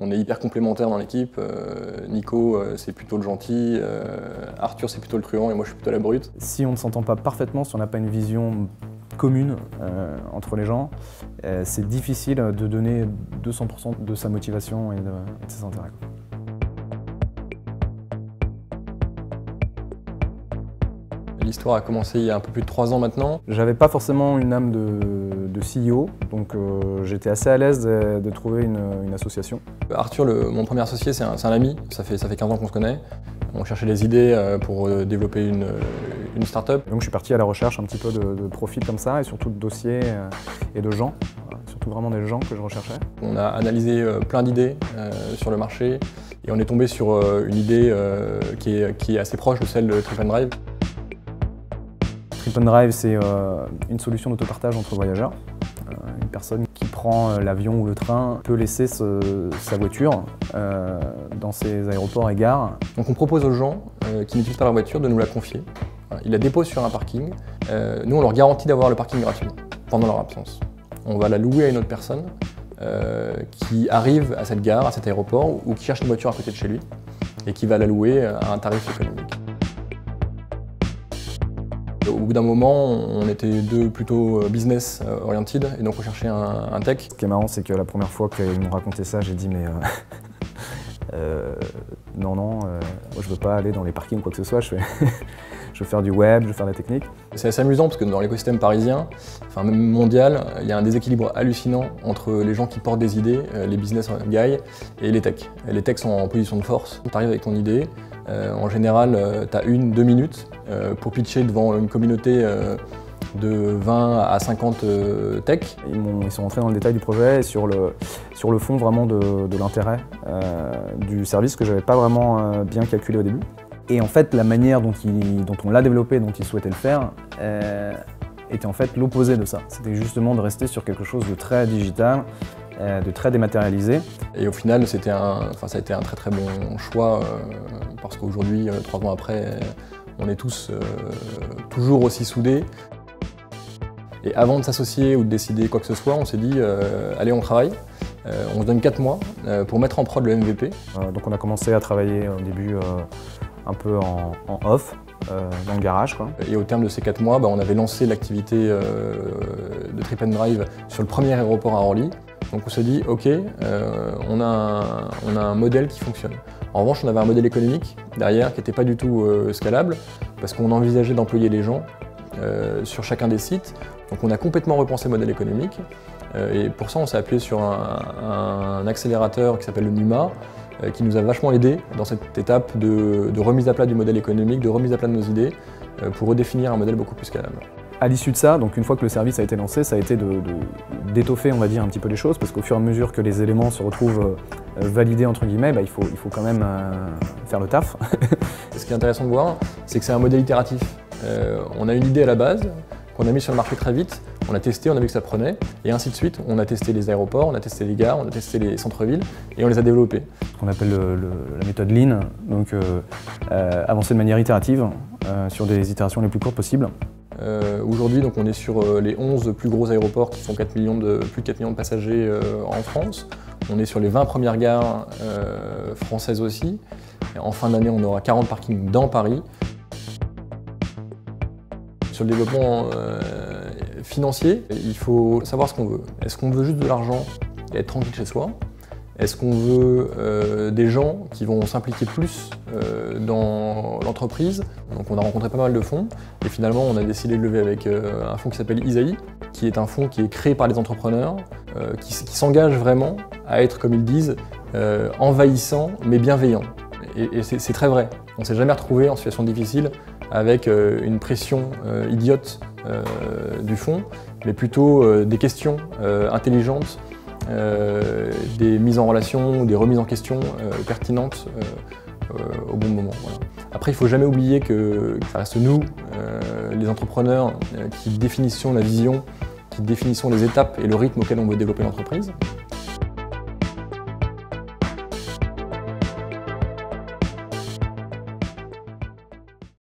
On est hyper complémentaires dans l'équipe. Nico, c'est plutôt le gentil. Arthur, c'est plutôt le truand et moi, je suis plutôt la brute. Si on ne s'entend pas parfaitement, si on n'a pas une vision commune entre les gens, c'est difficile de donner 200% de sa motivation et de ses intérêts. L'histoire a commencé il y a un peu plus de 3 ans maintenant. J'avais pas forcément une âme de CEO, donc j'étais assez à l'aise de trouver une association. Arthur, mon premier associé, c'est un ami. Ça fait 15 ans qu'on se connaît. On cherchait des idées pour développer une start-up. Donc je suis parti à la recherche un petit peu de profils comme ça, et surtout de dossiers et de gens. Surtout vraiment des gens que je recherchais. On a analysé plein d'idées sur le marché et on est tombé sur une idée qui est assez proche de celle de Trip'nDrive. Trip'nDrive, c'est une solution d'autopartage entre voyageurs. Une personne qui prend l'avion ou le train peut laisser sa voiture dans ses aéroports et gares. Donc on propose aux gens qui n'utilisent pas leur voiture de nous la confier. Ils la déposent sur un parking. Nous, on leur garantit d'avoir le parking gratuit pendant leur absence. On va la louer à une autre personne qui arrive à cette gare, à cet aéroport, ou qui cherche une voiture à côté de chez lui et qui va la louer à un tarif économique. Au bout d'un moment, on était deux plutôt business oriented et donc on cherchait un tech. Ce qui est marrant, c'est que la première fois qu'ils m'ont raconté ça, j'ai dit mais non, moi je veux pas aller dans les parkings ou quoi que ce soit, je veux faire du web, je veux faire de la technique. C'est assez amusant parce que dans l'écosystème parisien, enfin même mondial, il y a un déséquilibre hallucinant entre les gens qui portent des idées, les business guys, et les techs. Les techs sont en position de force. Tu arrives avec ton idée, en général tu as 1-2 minutes pour pitcher devant une communauté de 20 à 50 techs. Ils sont rentrés dans le détail du projet et sur le fond vraiment de l'intérêt du service que je n'avais pas vraiment bien calculé au début. Et en fait, la manière dont on l'a développé, dont ils souhaitaient le faire, était en fait l'opposé de ça. C'était justement de rester sur quelque chose de très digital, de très dématérialisé. Et au final, ça a été un très très bon choix parce qu'aujourd'hui, 3 ans après, on est tous toujours aussi soudés. Et avant de s'associer ou de décider quoi que ce soit, on s'est dit allez, on travaille. On se donne 4 mois pour mettre en prod le MVP. Donc on a commencé à travailler au début un peu en off, dans le garage, quoi. Et au terme de ces 4 mois, on avait lancé l'activité de Trip'nDrive sur le premier aéroport à Orly. Donc on s'est dit ok, on a un modèle qui fonctionne. En revanche, on avait un modèle économique derrière qui n'était pas du tout scalable parce qu'on envisageait d'employer les gens sur chacun des sites. Donc on a complètement repensé le modèle économique et pour ça on s'est appuyé sur un accélérateur qui s'appelle le NUMA qui nous a vachement aidé dans cette étape de remise à plat du modèle économique, de remise à plat de nos idées pour redéfinir un modèle beaucoup plus scalable. À l'issue de ça, donc une fois que le service a été lancé, ça a été d'étoffer, on va dire, un petit peu les choses, parce qu'au fur et à mesure que les éléments se retrouvent validés, entre guillemets, il faut quand même faire le taf. Ce qui est intéressant de voir, c'est que c'est un modèle itératif. On a une idée à la base, qu'on a mis sur le marché très vite, on a testé, on a vu que ça prenait, et ainsi de suite. On a testé les aéroports, on a testé les gares, on a testé les centres-villes, et on les a développés. Ce qu'on appelle la méthode Lean, donc avancer de manière itérative sur des itérations les plus courtes possibles. Aujourd'hui, donc, on est sur les 11 plus gros aéroports qui font plus de 4 millions de passagers en France. On est sur les 20 premières gares françaises aussi. Et en fin d'année, on aura 40 parkings dans Paris. Sur le développement financier, il faut savoir ce qu'on veut. Est-ce qu'on veut juste de l'argent et être tranquille chez soi? Est-ce qu'on veut des gens qui vont s'impliquer plus dans l'entreprise? Donc on a rencontré pas mal de fonds et finalement on a décidé de lever avec un fonds qui s'appelle Isaïe, qui est un fonds qui est créé par les entrepreneurs, qui s'engage vraiment à être, comme ils disent, envahissant mais bienveillant. Et c'est très vrai. On ne s'est jamais retrouvé en situation difficile avec une pression idiote du fonds, mais plutôt des questions intelligentes, des mises en relation, des remises en question pertinentes au bon moment. Voilà. Après, il ne faut jamais oublier que ça reste nous, les entrepreneurs, qui définissons la vision, qui définissons les étapes et le rythme auquel on veut développer l'entreprise.